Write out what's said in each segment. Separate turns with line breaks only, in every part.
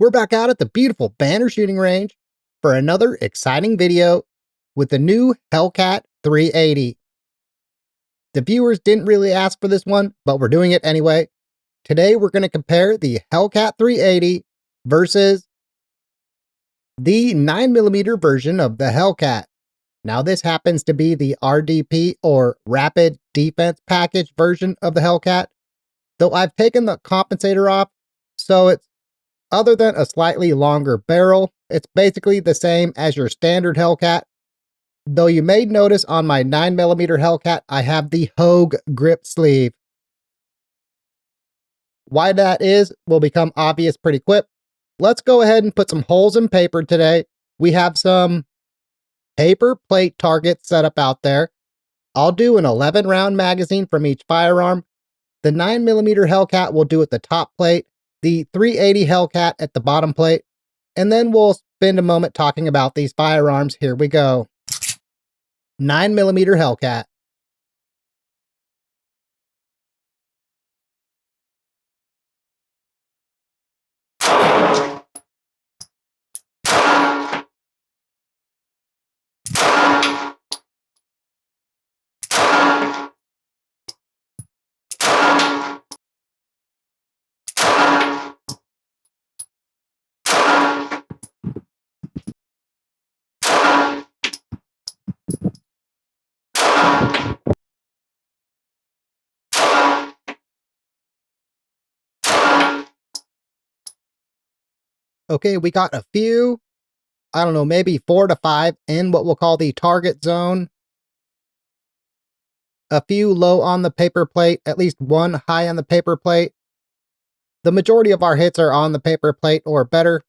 We're back out at the beautiful Banner shooting range for another exciting video with the new Hellcat 380. The viewers didn't really ask for this one, but we're doing it anyway. Today we're going to compare the Hellcat 380 versus the 9mm version of the Hellcat. Now this happens to be the RDP or Rapid Defense Package version of the Hellcat, though I've taken the compensator off, so it's other than a slightly longer barrel, it's basically the same as your standard Hellcat, though you may notice on my 9mm Hellcat I have the Hogue grip sleeve. Why that is will become obvious pretty quick. Let's go ahead and put some holes in paper today. We have some paper plate targets set up out there. I'll do an 11 round magazine from each firearm. The 9mm Hellcat will do at the top plate, the 380 Hellcat at the bottom plate, and then we'll spend a moment talking about these firearms. Here we go. 9mm Hellcat. Okay, we got a few, I don't know, maybe 4 to 5 in what we'll call the target zone. A few low on the paper plate, at least one high on the paper plate. The majority of our hits are on the paper plate or better.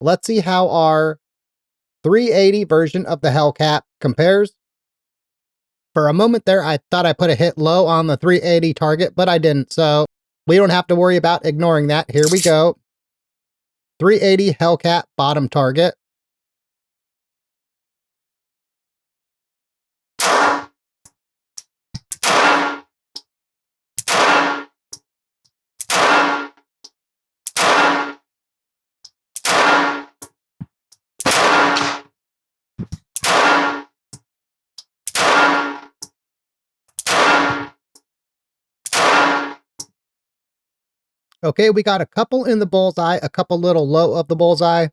Let's see how our 380 version of the Hellcat compares. For a moment there, I thought I put a hit low on the 380 target, but I didn't, so we don't have to worry about ignoring that. Here we go. 380 Hellcat bottom target. Okay, we got a couple in the bullseye, a couple little low of the bullseye.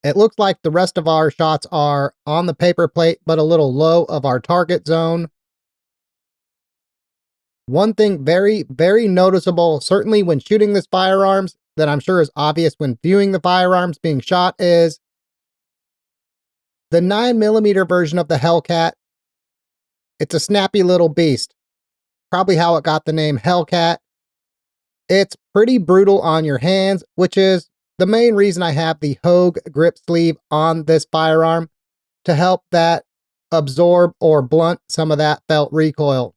It looks like the rest of our shots are on the paper plate, but a little low of our target zone. One thing very, very noticeable, certainly when shooting this firearms, that I'm sure is obvious when viewing the firearms being shot, is the 9mm version of the Hellcat. It's a snappy little beast. Probably how it got the name Hellcat. It's pretty brutal on your hands, which is the main reason I have the Hogue grip sleeve on this firearm, to help that absorb or blunt some of that felt recoil.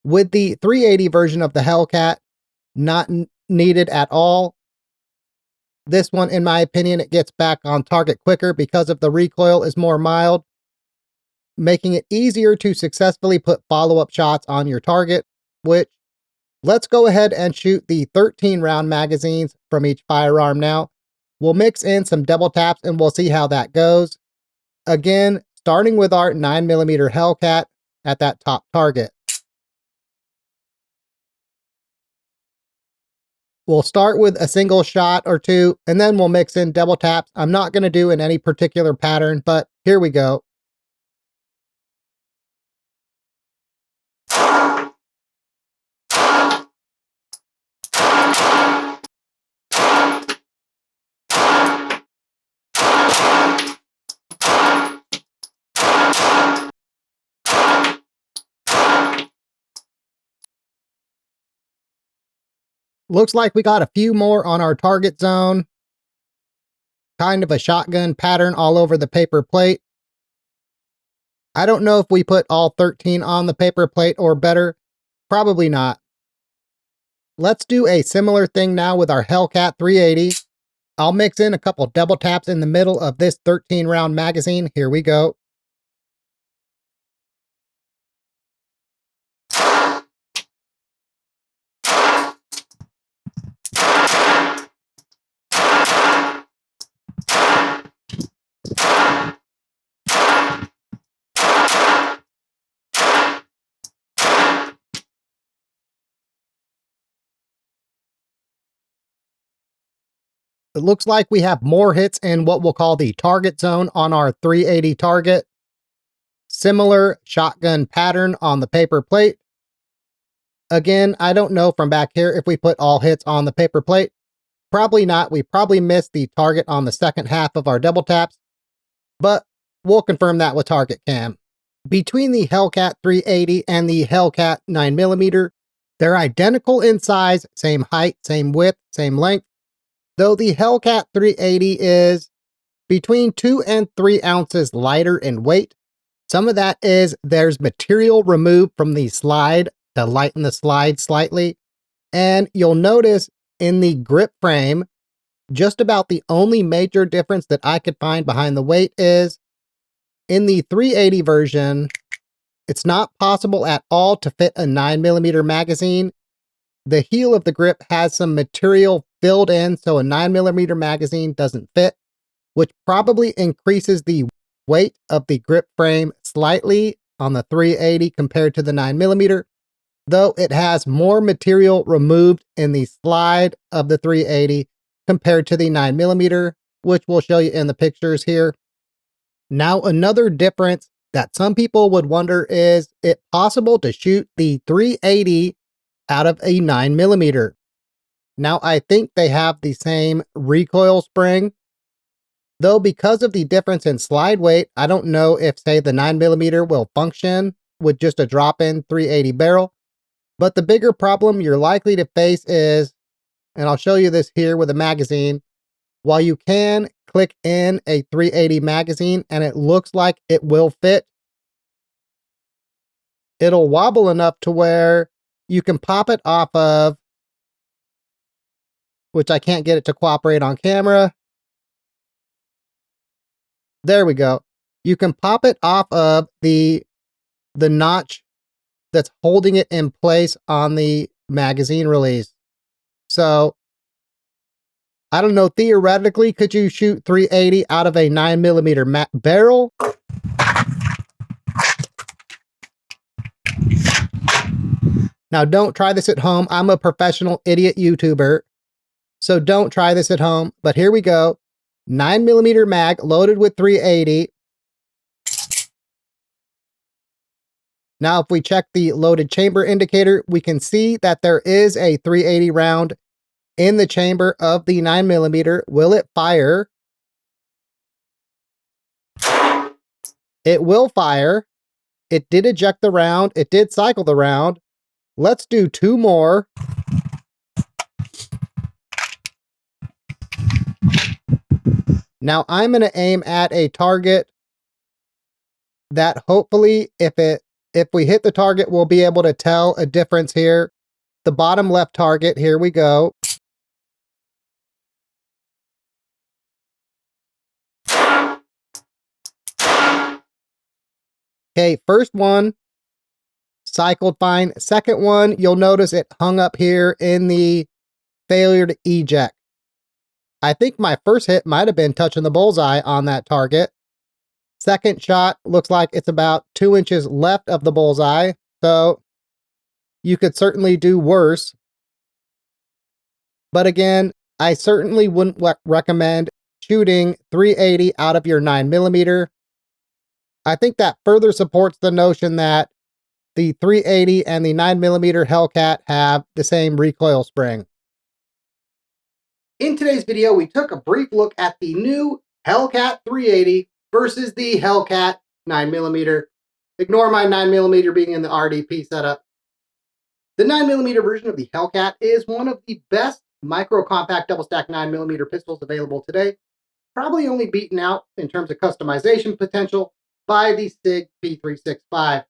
With the 380 version of the Hellcat, not needed at all. This one, in my opinion, it gets back on target quicker because of the recoil is more mild, making it easier to successfully put follow-up shots on your target, which let's go ahead and shoot the 13 round magazines from each firearm now. We'll mix in some double taps and we'll see how that goes. Again, starting with our 9mm Hellcat at that top target. We'll start with a single shot or two, and then we'll mix in double taps. I'm not going to do in any particular pattern, but here we go. Looks like we got a few more on our target zone. Kind of a shotgun pattern all over the paper plate. I don't know if we put all 13 on the paper plate or better. Probably not. Let's do a similar thing now with our Hellcat 380. I'll mix in a couple double taps in the middle of this 13 round magazine. Here we go. It looks like we have more hits in what we'll call the target zone on our 380 target. Similar shotgun pattern on the paper plate. Again, I don't know from back here if we put all hits on the paper plate. Probably not. We probably missed the target on the second half of our double taps, but we'll confirm that with target cam. Between the Hellcat 380 and the Hellcat 9mm, they're identical in size, same height, same width, same length, though the Hellcat 380 is between 2 and 3 ounces lighter in weight. Some of that is there's material removed from the slide to lighten the slide slightly, and you'll notice in the grip frame, just about the only major difference that I could find behind the weight is in the 380 version, it's not possible at all to fit a 9mm magazine. The heel of the grip has some material filled in, so a 9mm magazine doesn't fit, which probably increases the weight of the grip frame slightly on the 380 compared to the 9mm, though it has more material removed in the slide of the 380 compared to the 9mm, which we'll show you in the pictures here. Now, another difference that some people would wonder is it possible to shoot the 380 out of a 9mm? Now, I think they have the same recoil spring, though because of the difference in slide weight, I don't know if, say, the 9mm will function with just a drop-in 380 barrel. But the bigger problem you're likely to face is, and I'll show you this here with a magazine, while you can click in a 380 magazine and it looks like it will fit, it'll wobble enough to where you can pop it off of, which I can't get it to cooperate on camera. There we go. You can pop it off of the notch that's holding it in place on the magazine release. So, I don't know, theoretically, could you shoot 380 out of a 9mm barrel? Now, don't try this at home. I'm a professional idiot YouTuber, so don't try this at home. But here we go. 9mm mag loaded with 380. Now, if we check the loaded chamber indicator, we can see that there is a 380 round in the chamber of the 9mm. Will it fire? It will fire. It did eject the round. It did cycle the round. Let's do 2 more. Now I'm going to aim at a target that hopefully if we hit the target, we'll be able to tell a difference here. The bottom left target, here we go. Okay, first one cycled fine. Second one, you'll notice it hung up here in the failure to eject. I think my first hit might have been touching the bullseye on that target. Second shot looks like it's about 2 inches left of the bullseye, so you could certainly do worse. But again, I certainly wouldn't recommend shooting 380 out of your 9mm. I think that further supports the notion that the 380 and the 9mm Hellcat have the same recoil spring. In today's video, we took a brief look at the new Hellcat 380 versus the Hellcat 9mm. Ignore my 9mm being in the RDP setup. The 9mm version of the Hellcat is one of the best micro-compact double-stack 9mm pistols available today, probably only beaten out in terms of customization potential by the SIG P365.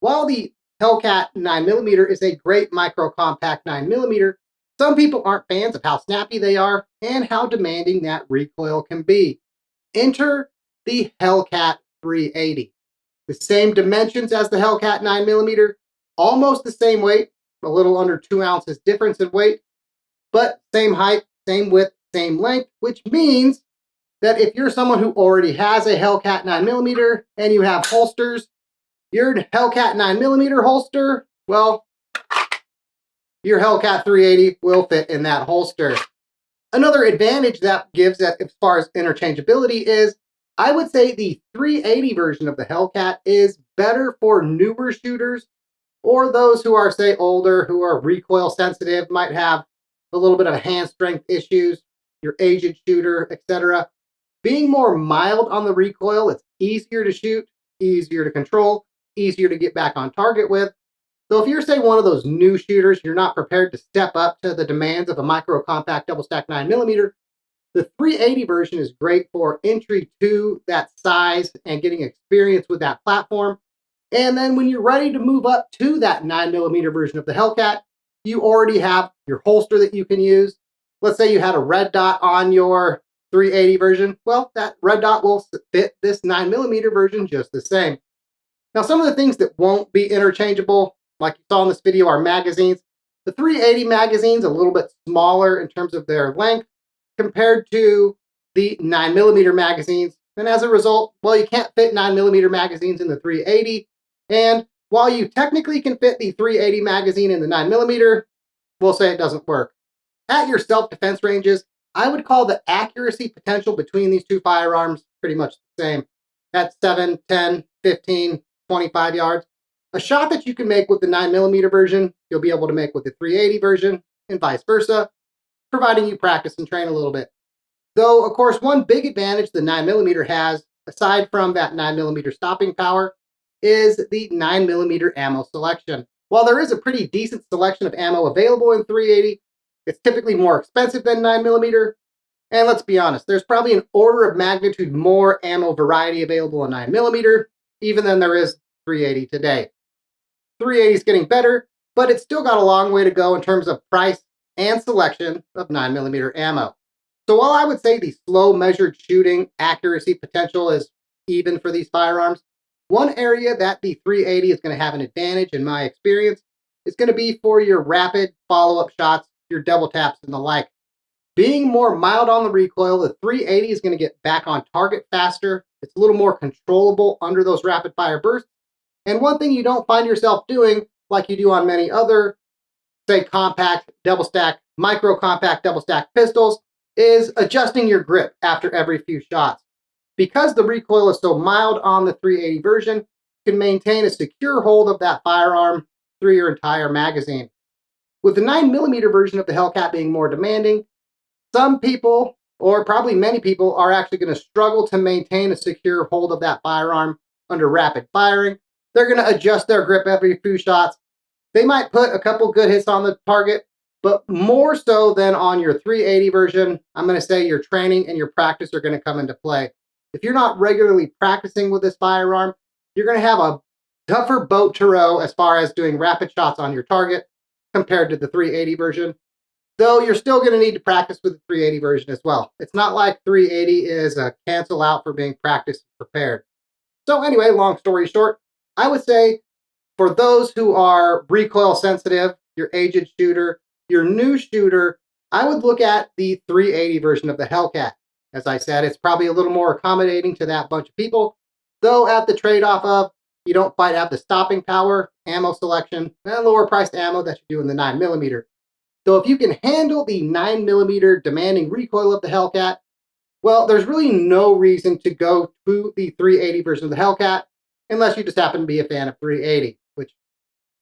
While the Hellcat 9mm is a great micro-compact 9mm, some people aren't fans of how snappy they are and how demanding that recoil can be. Enter the Hellcat 380. The same dimensions as the Hellcat 9mm, almost the same weight, a little under 2 ounces difference in weight, but same height, same width, same length, which means that if you're someone who already has a Hellcat 9mm and you have holsters, your Hellcat 9mm holster, well, your Hellcat 380 will fit in that holster. Another advantage that gives as far as interchangeability is I would say the 380 version of the Hellcat is better for newer shooters or those who are, say, older, who are recoil sensitive, might have a little bit of hand strength issues, your aged shooter, etc. Being more mild on the recoil, it's easier to shoot, easier to control, easier to get back on target with. So if you're, say, one of those new shooters, you're not prepared to step up to the demands of a micro compact double stack 9mm, the 380 version is great for entry to that size and getting experience with that platform. And then when you're ready to move up to that 9mm version of the Hellcat, you already have your holster that you can use. Let's say you had a red dot on your 380 version. Well, that red dot will fit this 9mm version just the same. Now, some of the things that won't be interchangeable, like you saw in this video, are magazines. The 380 magazine's a little bit smaller in terms of their length compared to the 9mm magazines. And as a result, well, you can't fit 9mm magazines in the 380. And while you technically can fit the 380 magazine in the 9mm, we'll say it doesn't work. At your self-defense ranges, I would call the accuracy potential between these two firearms pretty much the same. At 7, 10, 15, 25 yards. A shot that you can make with the 9mm version, you'll be able to make with the 380 version, and vice versa, providing you practice and train a little bit. Though, of course, one big advantage the 9mm has, aside from that 9mm stopping power, is the 9mm ammo selection. While there is a pretty decent selection of ammo available in 380, it's typically more expensive than 9mm. And let's be honest, there's probably an order of magnitude more ammo variety available in 9mm, even than there is 380 today. 380 is getting better, but it's still got a long way to go in terms of price and selection of 9mm ammo. So while I would say the slow measured shooting accuracy potential is even for these firearms, one area that the 380 is going to have an advantage in my experience is going to be for your rapid follow-up shots, your double taps and the like. Being more mild on the recoil, the 380 is going to get back on target faster. It's a little more controllable under those rapid fire bursts. And one thing you don't find yourself doing, like you do on many other, say, compact, double stack, micro compact, double stack pistols, is adjusting your grip after every few shots. Because the recoil is so mild on the 380 version, you can maintain a secure hold of that firearm through your entire magazine. With the 9mm version of the Hellcat being more demanding, some people, or probably many people, are actually going to struggle to maintain a secure hold of that firearm under rapid firing. They're going to adjust their grip every few shots. They might put a couple good hits on the target, but more so than on your 380 version, I'm going to say your training and your practice are going to come into play. If you're not regularly practicing with this firearm, you're going to have a tougher boat to row as far as doing rapid shots on your target compared to the 380 version. Though you're still going to need to practice with the 380 version as well. It's not like 380 is a cancel out for being practiced and prepared. So anyway, long story short, I would say for those who are recoil sensitive, your aged shooter, your new shooter, I would look at the 380 version of the Hellcat. As I said, it's probably a little more accommodating to that bunch of people, though at the trade-off of you don't quite have the stopping power, ammo selection, and lower priced ammo that you do in the 9mm. So if you can handle the 9mm demanding recoil of the Hellcat, well, there's really no reason to go to the 380 version of the Hellcat unless you just happen to be a fan of 380, which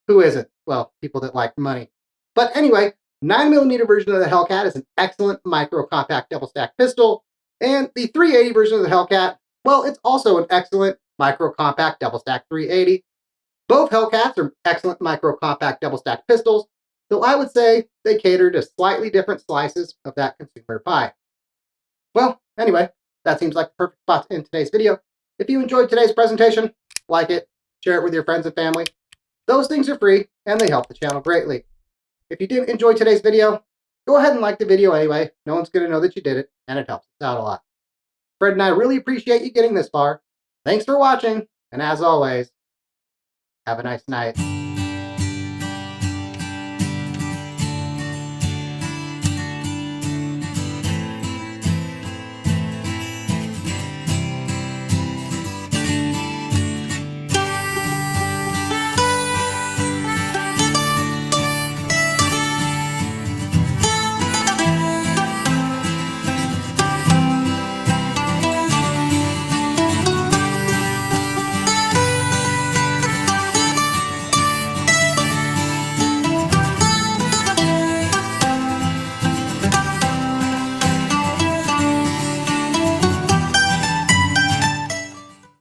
who isn't? Well, people that like money. But anyway, 9mm version of the Hellcat is an excellent micro compact double stack pistol, and the 380 version of the Hellcat, well, it's also an excellent micro compact double stack 380. Both Hellcats are excellent micro compact double stack pistols, though I would say they cater to slightly different slices of that consumer pie. Well, anyway, that seems like the perfect spot to end today's video. If you enjoyed today's presentation, like it, share it with your friends and family. Those things are free, and they help the channel greatly. If you did enjoy today's video, go ahead and like the video anyway. No one's going to know that you did it, and it helps us out a lot. Fred and I really appreciate you getting this far. Thanks for watching, and as always, have a nice night.